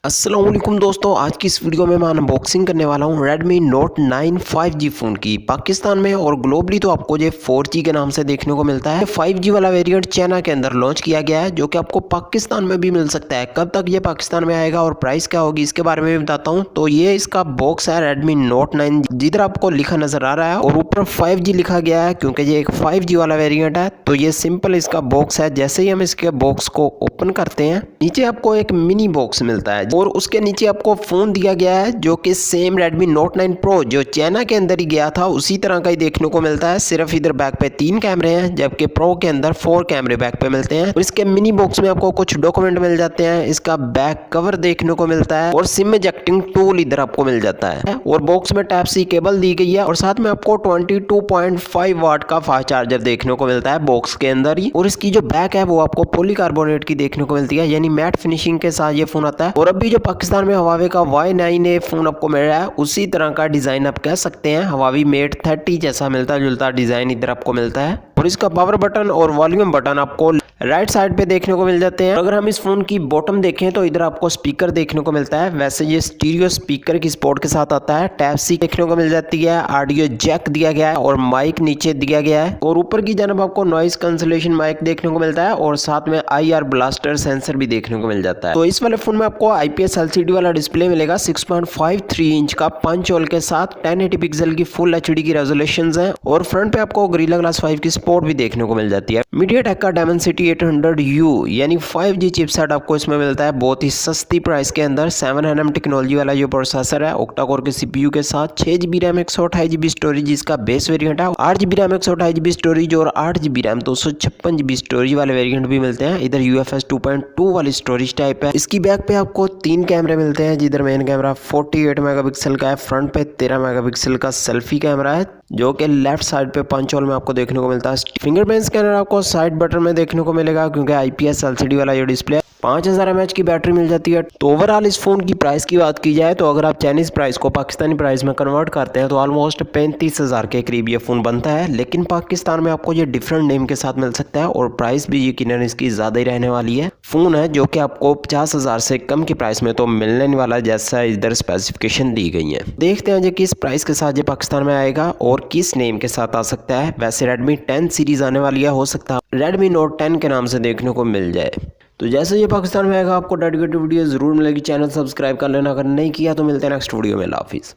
अस्सलाम वालेकुम दोस्तों, आज की इस वीडियो में मैं अनबॉक्सिंग करने वाला हूँ Redmi Note 9 5G फ़ोन की। पाकिस्तान में और ग्लोबली तो आपको ये 4G के नाम से देखने को मिलता है। 5G वाला वेरिएंट चाइना के अंदर लॉन्च किया गया है, जो कि आपको पाकिस्तान में भी मिल सकता है। कब तक ये पाकिस्तान में आएगा और प्राइस क्या होगी इसके बारे में भी बताता हूँ। तो ये इसका बॉक्स है Redmi Note 9, जिधर आपको लिखा नजर आ रहा है और ऊपर 5G लिखा गया है, क्योंकि ये एक 5G वाला वेरियंट है। तो ये सिंपल इसका बॉक्स है। जैसे ही हम इसके बॉक्स को ओपन करते हैं, नीचे आपको एक मिनी बॉक्स मिलता है और उसके नीचे आपको फोन दिया गया है, जो कि सेम Redmi Note 9 Pro जो चाइना के अंदर ही गया था उसी तरह का ही देखने को मिलता है। सिर्फ इधर बैक पे 3 कैमरे हैं, जबकि प्रो के अंदर 4 कैमरे बैक पे मिलते हैं। और इसके मिनी बॉक्स में आपको कुछ डॉक्यूमेंट मिल जाते हैं, इसका बैक कवर देखने को मिलता है और सिम इजेक्टिंग टूल इधर आपको मिल जाता है। और बॉक्स में टाइप सी केबल दी गई है और साथ में आपको 22.5 वाट का फास्ट चार्जर देखने को मिलता है बॉक्स के अंदर ही। और इसकी जो बैक है वो आपको पॉलीकार्बोनेट की देखने को मिलती है, यानी मैट फिनिशिंग के साथ ये फोन आता है। और अभी जो पाकिस्तान में हवावे का Y9A फोन आपको मिल रहा है, उसी तरह का डिजाइन आप कह सकते हैं। हवावी मेट 30 जैसा मिलता जुलता डिजाइन इधर आपको मिलता है। और इसका पावर बटन और वॉल्यूम बटन आपको राइट साइड पे देखने को मिल जाते हैं। अगर हम इस फोन की बॉटम देखें तो इधर आपको स्पीकर देखने को मिलता है। वैसे ये स्टीरियो स्पीकर की सपोर्ट के साथ आता है। टाइप सी देखने को मिल जाती है, ऑडियो जैक दिया गया है और माइक नीचे दिया गया है। और ऊपर की जानब आपको नॉइस कैंसलेशन माइक देखने को मिलता है और साथ में IR ब्लास्टर सेंसर भी देखने को मिल जाता है। तो इस वाले फोन में आपको IPS LCD वाला डिस्प्ले मिलेगा 6.53 इंच का पंच होल के साथ। 1080 पिक्सल की फुल HD की रेजोल्यूशन है और फ्रंट पे आपको गोरिल्ला ग्लास 5 की सपोर्ट भी देखने को मिल जाती है। MediaTek का Dimensity 800U यानी 5G चिपसेट आपको इसमें मिलता है बहुत ही सस्ती प्राइस के अंदर। 7nm टेक्नोलॉजी वाला ये प्रोसेसर है, ऑक्टा कोर के CPU के साथ। 6GB रैम 128GB स्टोरेज इसका बेस वेरिएंट है। 8GB रैम 128GB स्टोरेज और 8GB रैम 256GB स्टोरेज वाले वेरिएंट भी मिलते हैं। इधर UFS 2.2 वाली स्टोरेज टाइप है। इसकी बैक पे आपको 3 कैमरे मिलते हैं, जिधर मेन कैमरा 48 मेगापिक्सल का है, फ्रंट पे 13 मेगापिक्सल का सेल्फी कैमरा है, जो कि लेफ्ट साइड पे पंच होल में आपको देखने को मिलता है। फिंगरप्रिंट स्कैनर आपको साइड बटन में देखने को मिलेगा, क्योंकि IPS LCD वाला ये डिस्प्ले। 5000 mAh की बैटरी मिल जाती है। तो ओवरऑल इस फोन की प्राइस की बात की जाए तो अगर आप चाइनीज प्राइस को पाकिस्तानी प्राइस में कन्वर्ट करते हैं तो ऑलमोस्ट 35,000 के करीब ये फोन बनता है। लेकिन पाकिस्तान में आपको ये डिफरेंट नेम के साथ मिल सकता है और प्राइस भी यकीनन इसकी ज्यादा ही रहने वाली है। फोन है जो कि आपको 50,000 से कम की प्राइस में तो मिलने नहीं वाला, जैसा इधर स्पेसिफिकेशन दी गई है। देखते हैं जो किस प्राइस के साथ ये पाकिस्तान में आएगा और किस नेम के साथ आ सकता है। वैसे Redmi 10 सीरीज आने वाली है, हो सकता है Redmi Note 10 के नाम से देखने को मिल जाए। तो जैसे ये पाकिस्तान में आएगा आपको डेडिकेटेड वीडियो जरूर मिलेगी। चैनल सब्सक्राइब कर लेना अगर नहीं किया तो मिलते हैं नेक्स्ट वीडियो में। अल्लाह हाफिज़।